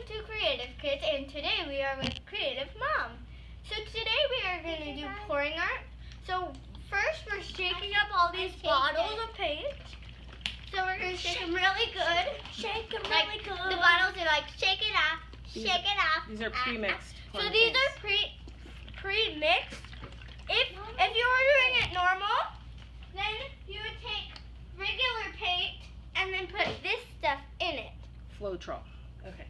Welcome to Creative Kids, and today we are with Creative Mom. So today we are going to do pouring art. So first we're shaking up all these bottles of paint. So we're going to shake them really good. Shake them really good. The bottles are like, shake it off, shake it off. These are pre-mixed. So these are pre-mixed. If you were doing it normal, then you would take regular paint and then put this stuff in it. Floetrol. Okay.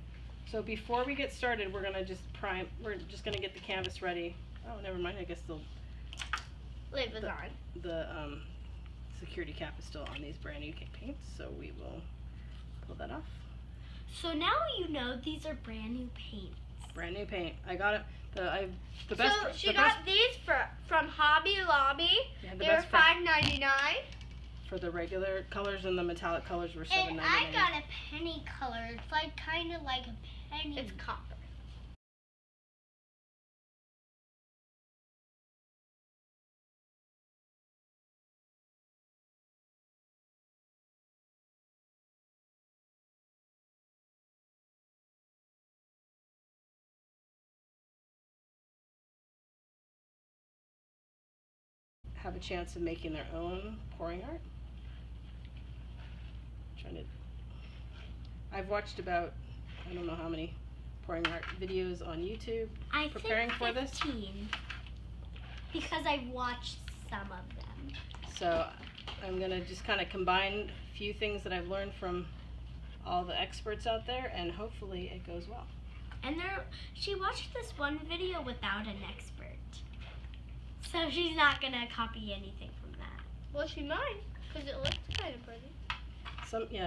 So before we get started, we're gonna just prime. We're just gonna get the canvas ready. Oh, never mind. I guess the Lid was on. The security cap is still on these brand new paints, so we will pull that off. So now you know these are brand new paints. Brand new paint. I got it. She got these from Hobby Lobby. Yeah, they were $5.99. For the regular colors, and the metallic colors were $7.99. And I got a penny color. It's like kind of like a penny. It's copper. Have a chance of making their own pouring art. I've watched about, I don't know how many pouring art videos on YouTube preparing for this. Because I've watched some of them. So I'm going to just kind of combine a few things that I've learned from all the experts out there, and hopefully it goes well. And she watched this one video without an expert. So she's not going to copy anything from that. Well, she might, because it looks kind of pretty.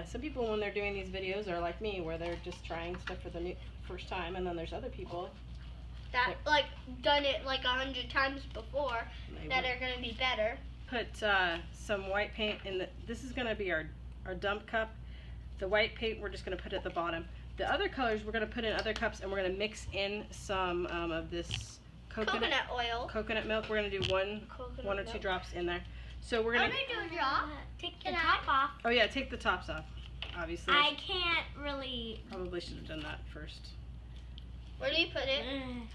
Some people when they're doing these videos are like me, where they're just trying stuff for the first time, and then there's other people that like done it like 100 times before that are going to be better. Put some white paint in this is going to be our dump cup. The white paint we're just going to put at the bottom. The other colors we're going to put in other cups, and we're going to mix in some of this coconut oil. Coconut milk. We're going to do one or two drops in there. So we're going to do a drop. Take the top off. Oh yeah, take the tops off. Obviously. I can't really. Probably should have done that first. Where do you put it? On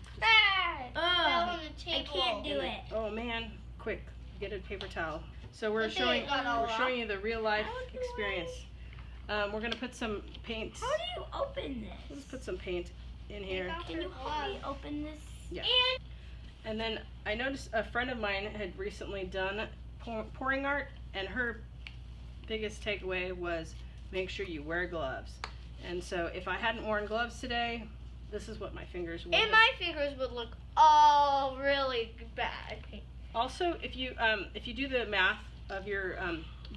the table. I can't do it. Oh man, quick, get a paper towel. So we're showing you the real life experience. We're gonna put some paint. How do you open this? Let's put some paint in here. Can you help me open this? Yeah. And then I noticed a friend of mine had recently done pouring art, and her biggest takeaway was make sure you wear gloves. And so if I hadn't worn gloves today, this is what my fingers would. And my fingers would look all really bad. Also, if you do the math of your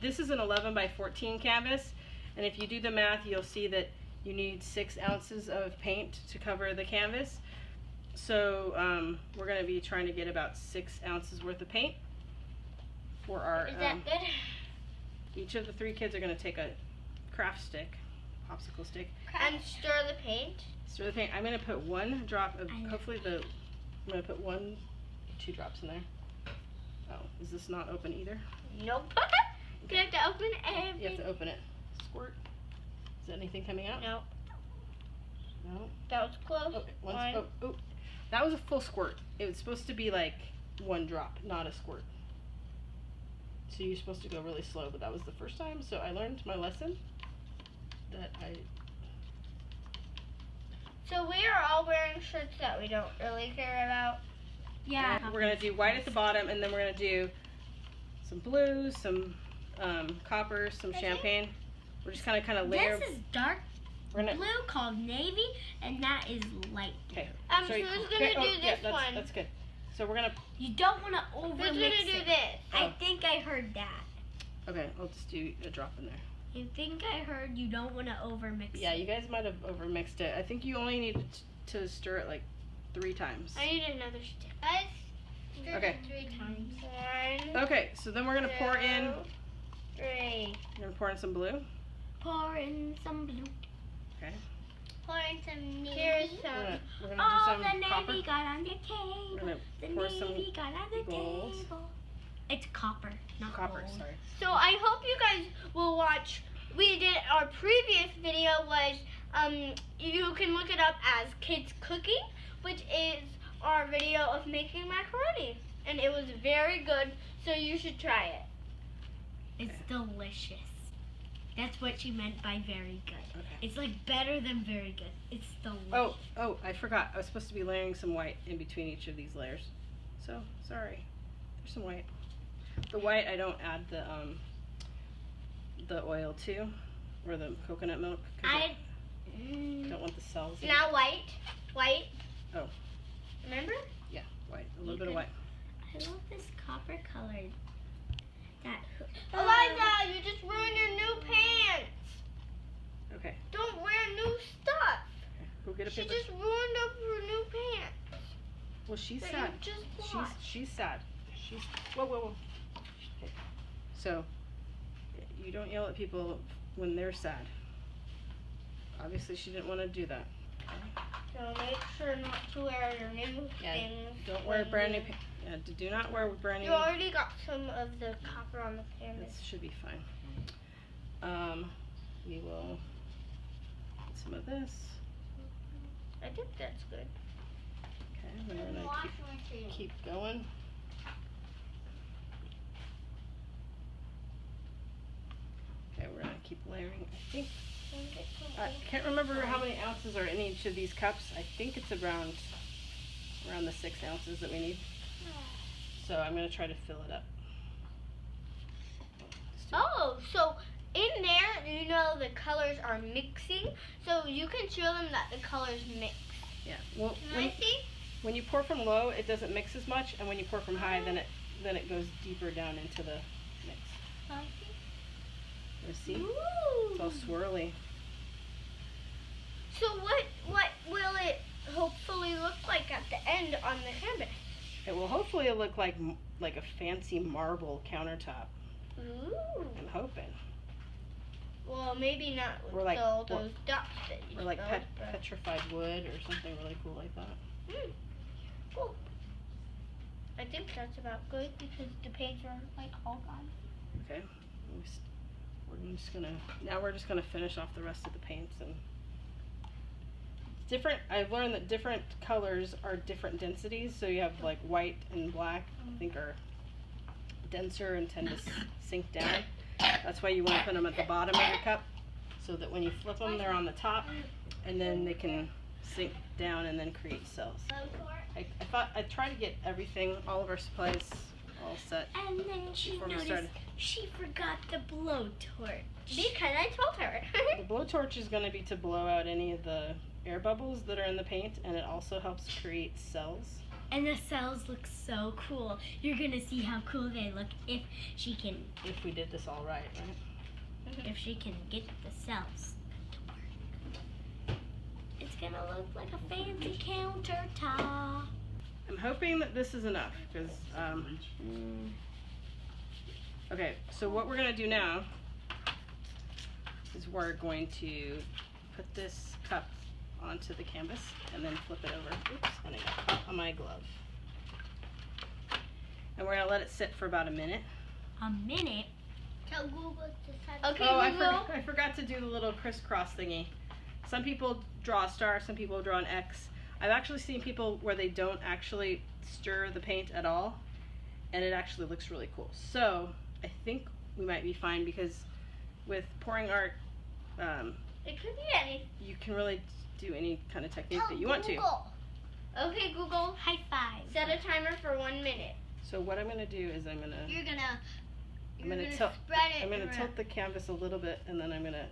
this is an 11 by 14 canvas, and if you do the math, you'll see that you need 6 ounces of paint to cover the canvas. So we're going to be trying to get about 6 ounces worth of paint for our. Is that good? Each of the 3 kids are going to take a craft stick, popsicle stick, and stir the paint. Stir the paint. I'm going to put 1 drop of. I'm going to put 2 drops in there. Oh, is this not open either? Nope. You have to open everything. You have to open it. Squirt. Is anything coming out? No. No. That was close. Oh, that was a full squirt. It was supposed to be like 1 drop, not a squirt. So you're supposed to go really slow, but that was the first time, so I learned my lesson. So we are all wearing shirts that we don't really care about. Yeah. We're going to do white at the bottom, and then we're going to do some blues, some copper, some champagne. We're just kind of layer. This is dark blue called navy, and that is light blue. Okay. So who's going to do this one? That's good. So we're going to. You don't want to over Who's mix going to do it. this? I think I heard that. Okay, I'll just do a drop in there. I think I heard you don't want to over mix it. Yeah, you guys might have over mixed it. I think you only need to stir it like 3 times. I need another stick. Okay. 3 times. 1. Okay, so then we're going to pour in. 3. You're going to pour in some blue. Pour in some blue. Okay. Pour in some navy. Here's some. We're gonna do some the copper. navy got on the table. We're gonna The pour some navy got on the gold. table. It's copper, not Copper, gold. sorry. So I hope you guys will watch. We did our previous video was you can look it up as Kids Cooking, which is our video of making macaroni. And it was very good, so you should try it. It's delicious. That's what she meant by very good. Okay. It's like better than very good. It's delicious. Oh, I forgot. I was supposed to be layering some white in between each of these layers. So, sorry. There's some white. The white, I don't add the oil to, or the coconut milk. I don't want the cells. Now white. Oh. Remember? Yeah, white. A little bit of white. I love this copper colored. Eliza, you just ruined your new pants. Okay. Don't wear new stuff. Okay. Go get a She paper. just ruined up her new pants. Well, she's that sad. you just washed. She's sad. Whoa. Okay. So, you don't yell at people when they're sad. Obviously, she didn't want to do that. So make sure not to wear your new things. Don't wear brand new pants. Do not wear brand new. You already got some of the copper on the canvas. This should be fine. We will get some of this. I think that's good. Okay, we're gonna keep going. Okay, we're gonna keep layering. I can't remember how many ounces are in each of these cups. I think it's around the 6 ounces that we need. So I'm gonna try to fill it up. Oh, so in there, you know the colors are mixing, so you can show them that the colors mix. Yeah. Well, Can I see? when you pour from low, it doesn't mix as much, and when you pour from high, then it goes deeper down into the mix. You see? Ooh. It's all swirly. So what will it hopefully look like at the end on the canvas? It will hopefully look like a fancy marble countertop. Ooh. I'm hoping. Well, maybe not with Or like- all those dots that you Or like spelled, but- petrified wood or something really cool like that. Cool. I think that's about good because the paints are like all gone. Okay. We're just gonna finish off the rest of the paints and different. I've learned that different colors are different densities. So you have like white and black. I think are denser and tend to sink down. That's why you want to put them at the bottom of your cup, so that when you flip them, they're on the top, and then they can sink down and then create cells. I thought I'd try to get everything, all of our supplies, all set. And then she Before we noticed started. she forgot the blowtorch. Because I told her. The blowtorch is going to be to blow out any of the air bubbles that are in the paint, and it also helps create cells. And the cells look so cool. You're gonna see how cool they look if she can. If we did this all right, right? If she can get the cells to work. It's gonna look like a fancy countertop. I'm hoping that this is enough, because, okay, so what we're going to do now is we're going to put this cup onto the canvas and then flip it over. Oops, and I got caught on my glove. And we're going to let it sit for about a minute. A minute? Tell Google to Okay, Google. I forgot to do the little crisscross thingy. Some people draw a star, some people draw an X. I've actually seen people where they don't actually stir the paint at all, and it actually looks really cool. So I think we might be fine, because with pouring art, It could be any. you can really do any kind of technique that you want to. Okay, Google. High five. Set a timer for 1 minute. So what I'm gonna do is I'm gonna tilt. Spread it. I'm gonna around. tilt the canvas a little bit, and then I'm gonna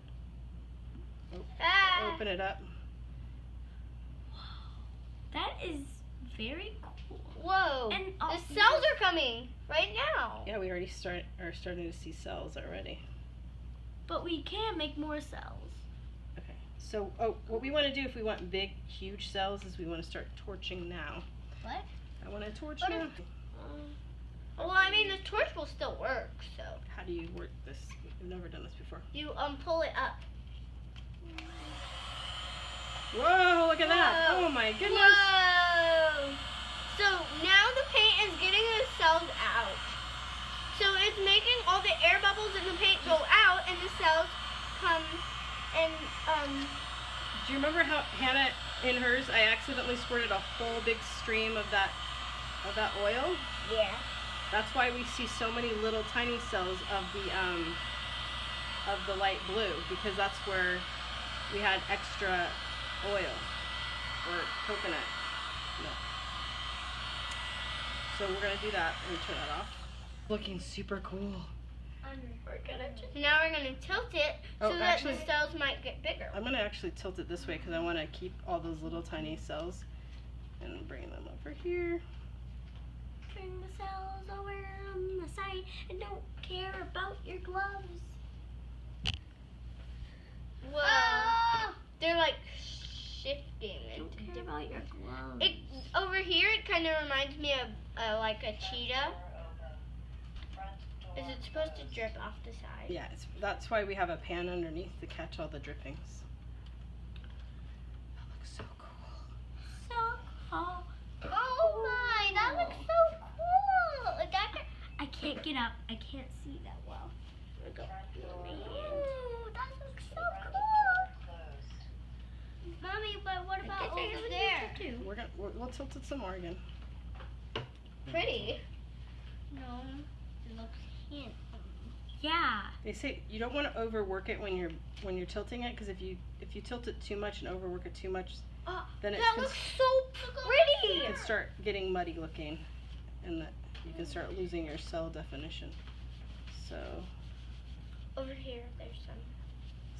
Ah. open it up. That is very cool. Whoa. And The also- cells are coming right now. Yeah, we already are starting to see cells already. But we can make more cells. Okay. So what we want to do if we want big, huge cells is we want to start torching now. What? I want to torch What now. Well, I mean, the torch will still work, so. How do you work this? We've never done this before. You pull it up. Whoa, look at that. Whoa. Oh my goodness. Whoa! So now the paint is getting the cells out. So it's making all the air bubbles in the paint go out, and the cells come and Do you remember how Hannah, in hers, I accidentally squirted a whole big stream of that oil? Yeah. That's why we see so many little tiny cells of the light blue, because that's where we had extra oil or coconut milk. So we're gonna do that and turn that off. Looking super cool. Now we're gonna tilt it so that the cells might get bigger. I'm gonna actually tilt it this way because I want to keep all those little tiny cells and bring them over here. Bring the cells over on the side and don't care about your gloves. Whoa. They're like shifting. Don't care about your gloves. It over here. It kind of reminds me of like a cheetah. Is it supposed to drip off the side? Yeah, that's why we have a pan underneath to catch all the drippings. That looks so cool. So cool. Oh my, that looks so cool. I can't get up. I can't see that well. Ooh, that looks so cool. Mommy, but what about over there? too? We'll tilt it some more again. Pretty. No, it looks handsome. Yeah. They say you don't want to overwork it when you're tilting it, because if you tilt it too much and overwork it too much, then That looks so pretty. it can start getting muddy looking, and that you can start losing your cell definition. So Over here, there's some.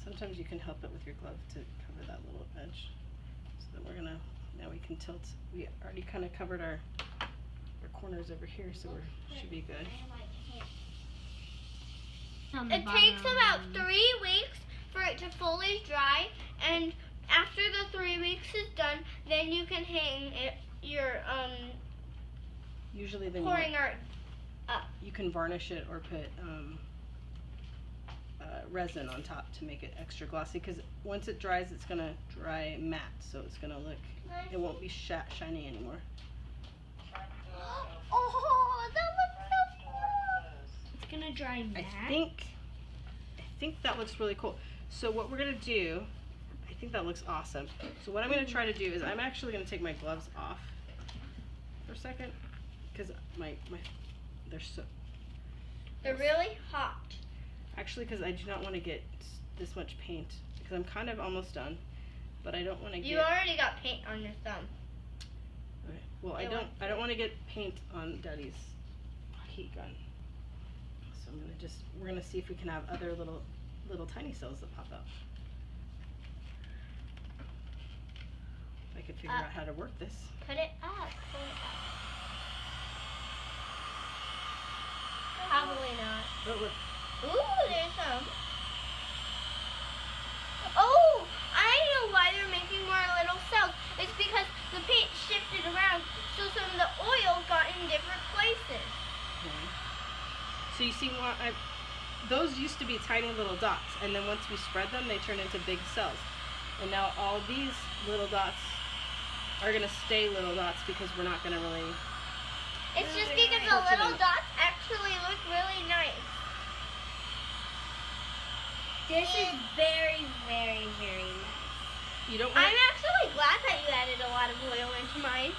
sometimes you can help it with your glove to cover that little edge. So then now we can tilt. We already kind of covered our corners over here, so we should be good. It takes about 3 weeks for it to fully dry, and after the 3 weeks is done, then you can hang your Usually then pouring art up. you can varnish it or put resin on top to make it extra glossy, because once it dries, it's gonna dry matte, so it's gonna look, it won't be shiny anymore. Oh, that looks so cool. It's gonna dry matte. I think that looks really cool. So what we're gonna do, I think that looks awesome. So what I'm gonna try to do is I'm actually gonna take my gloves off for a second, because They're really hot. actually, because I do not want to get this much paint, because I'm kind of almost done, but I don't want to get. You already got paint on your thumb. Okay. Well, I don't want to get paint on Daddy's heat gun. So we're gonna see if we can have other little tiny cells that pop out. If I could figure out how to work this. Put it up. Pull it up. Probably not. Oh, look. Ooh, there's some. Oh, I know why they're making more little cells. It's because the paint shifted around, so some of the oil got in different places. Okay. So you see, those used to be tiny little dots, and then once we spread them, they turn into big cells. And now all these little dots are going to stay little dots, because we're not going to really. It's just because the little dots actually look really nice. This is very, very, very nice. You don't want. I'm actually glad that you added a lot of oil into mine.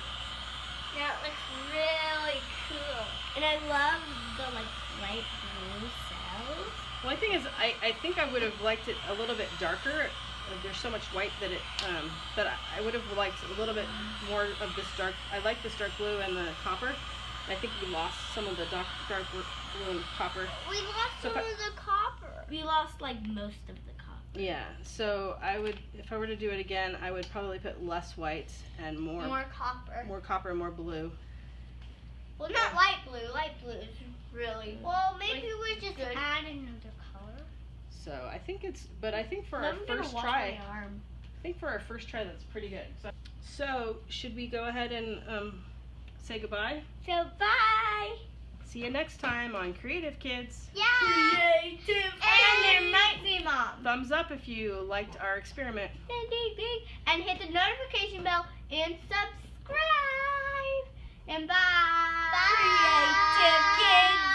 That looks really cool. And I love the light blue cells. Well, the thing is, I think I would have liked it a little bit darker. There's so much white that but I would have liked a little bit more of this dark. I like this dark blue and the copper. I think we lost some of the dark blue and copper. We lost some of the copper. We lost most of the copper. Yeah, so if I were to do it again, I would probably put less white and more copper. More copper and more blue. Well, not light blue. Light blue is really. Well, maybe we just add another color. So I think for our first try, that's pretty good. So should we go ahead and say goodbye? So bye. See you next time on Creative Kids. Yeah. Creative. And there might be Mom. Thumbs up if you liked our experiment. Ding, ding, ding. And hit the notification bell and subscribe. And bye. Bye. Creative Kids.